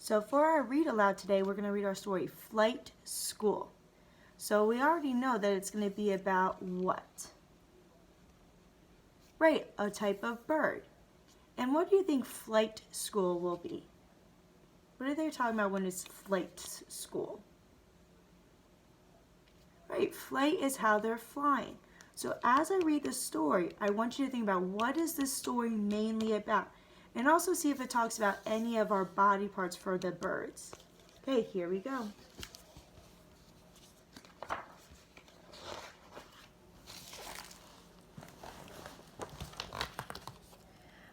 So for our read aloud today, we're going to read our story, Flight School. So we already know that it's going to be about what? Right, a type of bird. And what do you think flight school will be? What are they talking about when it's flight school? Right, flight is how they're flying. So as I read the story, I want you to think about what is this story mainly about? And also see if it talks about any of our body parts for the birds. Okay, here we go.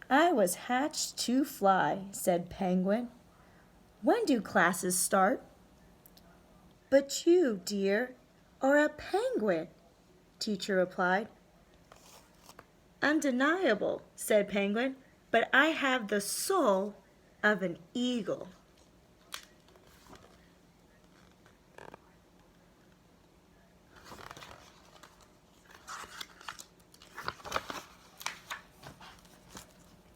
I was hatched to fly, said Penguin. When do classes start? But you, dear, are a penguin, teacher replied. Undeniable, said Penguin, but I have the soul of an eagle.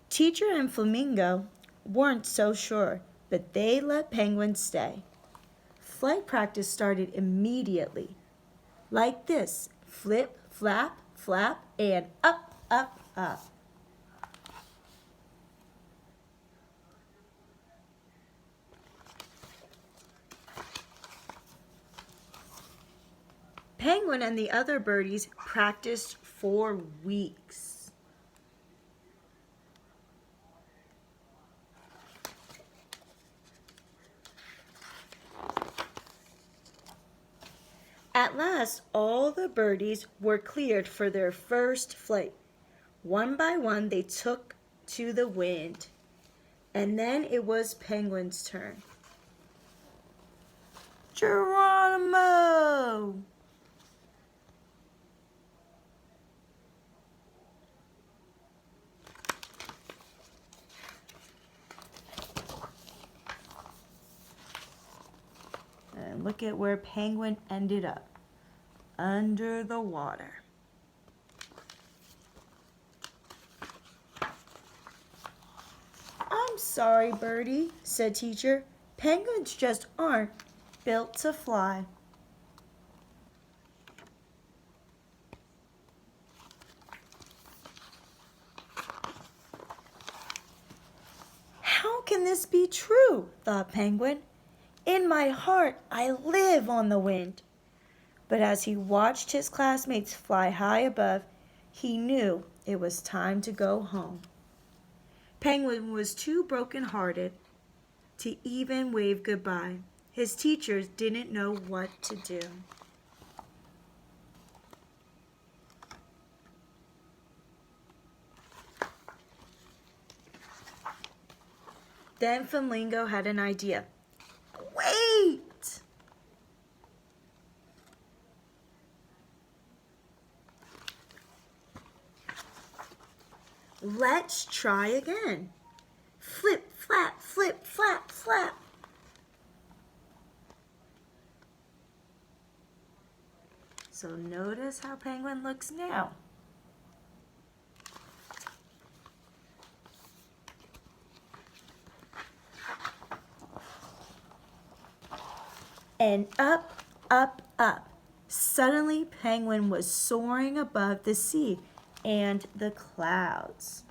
Teacher and Flamingo weren't so sure, but they let Penguin stay. Flight practice started immediately. Like this, flip, flap, flap, and up, up, up. Penguin and the other birdies practiced for weeks. At last, all the birdies were cleared for their first flight. One by one, they took to the wind. And then it was Penguin's turn. Geronimo! And look at where Penguin ended up. Under the water. I'm sorry, Birdie, said teacher. Penguins just aren't built to fly. How can this be true? Thought Penguin. In my heart, I live on the wind. But as he watched his classmates fly high above, he knew it was time to go home. Penguin was too broken-hearted to even wave goodbye. His teachers didn't know what to do. Then Flamingo had an idea. Wait! Let's try again. Flip, flap, flap. So notice how Penguin looks now. And up, up, up. Suddenly, Penguin was soaring above the sea and the clouds.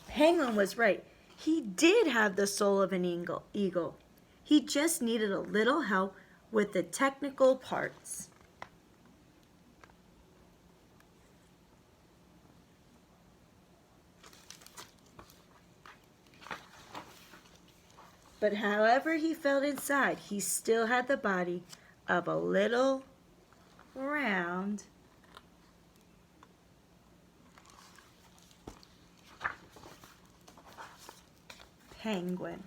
Penguin was right. He did have the soul of an eagle. He just needed a little help with the technical parts. But however he felt inside, he still had the body of a little round penguin.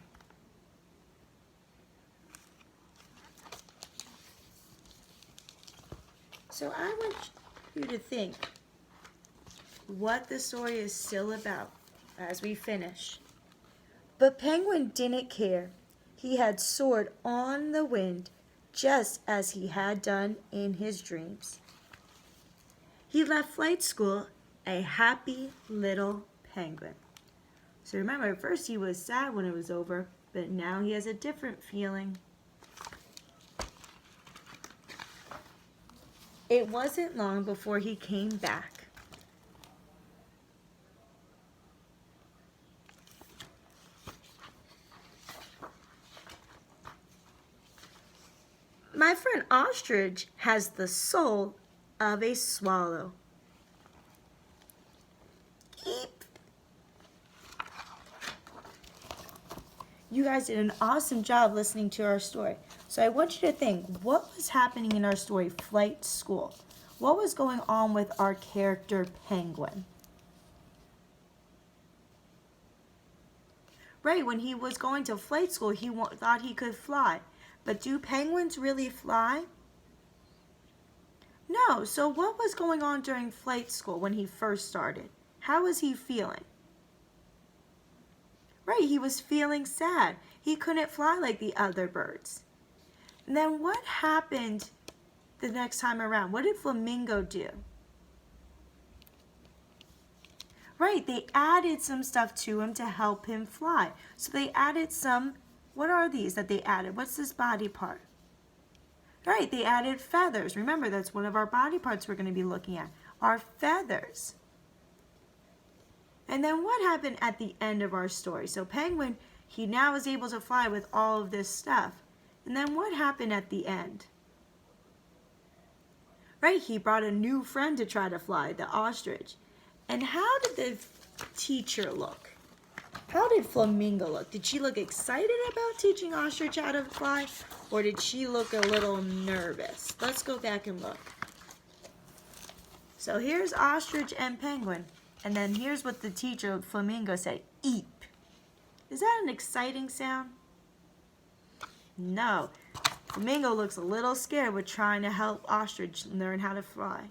So I want you to think what the story is still about as we finish. But Penguin didn't care. He had soared on the wind just as he had done in his dreams. He left flight school a happy little penguin. So remember, at first he was sad when it was over, but now he has a different feeling. It wasn't long before he came back. My friend Ostrich has the soul of a swallow. Eep. You guys did an awesome job listening to our story. So I want you to think, what was happening in our story, Flight School? What was going on with our character, Penguin? Right, when he was going to flight school, he thought he could fly. But do penguins really fly? No, so what was going on during flight school when he first started? How was he feeling? Right, he was feeling sad. He couldn't fly like the other birds. And then what happened the next time around? What did Flamingo do? Right, they added some stuff to him to help him fly. So they added some, what are these that they added? What's this body part? Right, they added feathers. Remember, that's one of our body parts we're going to be looking at, our feathers. And then what happened at the end of our story? So Penguin, he now is able to fly with all of this stuff. And then what happened at the end? Right, he brought a new friend to try to fly, the ostrich. And how did the teacher look? How did Flamingo look? Did she look excited about teaching Ostrich how to fly? Or did she look a little nervous? Let's go back and look. So here's Ostrich and Penguin. And then here's what the teacher, Flamingo, said. Eep. Is that an exciting sound? No. Flamingo looks a little scared with trying to help Ostrich learn how to fly.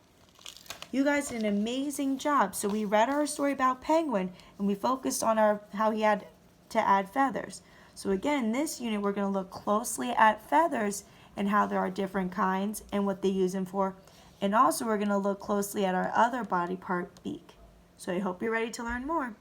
You guys did an amazing job. So we read our story about Penguin and we focused on how he had to add feathers. So again, in this unit, we're going to look closely at feathers and how there are different kinds and what they use them for. And also we're going to look closely at our other body part, beak. So I hope you're ready to learn more.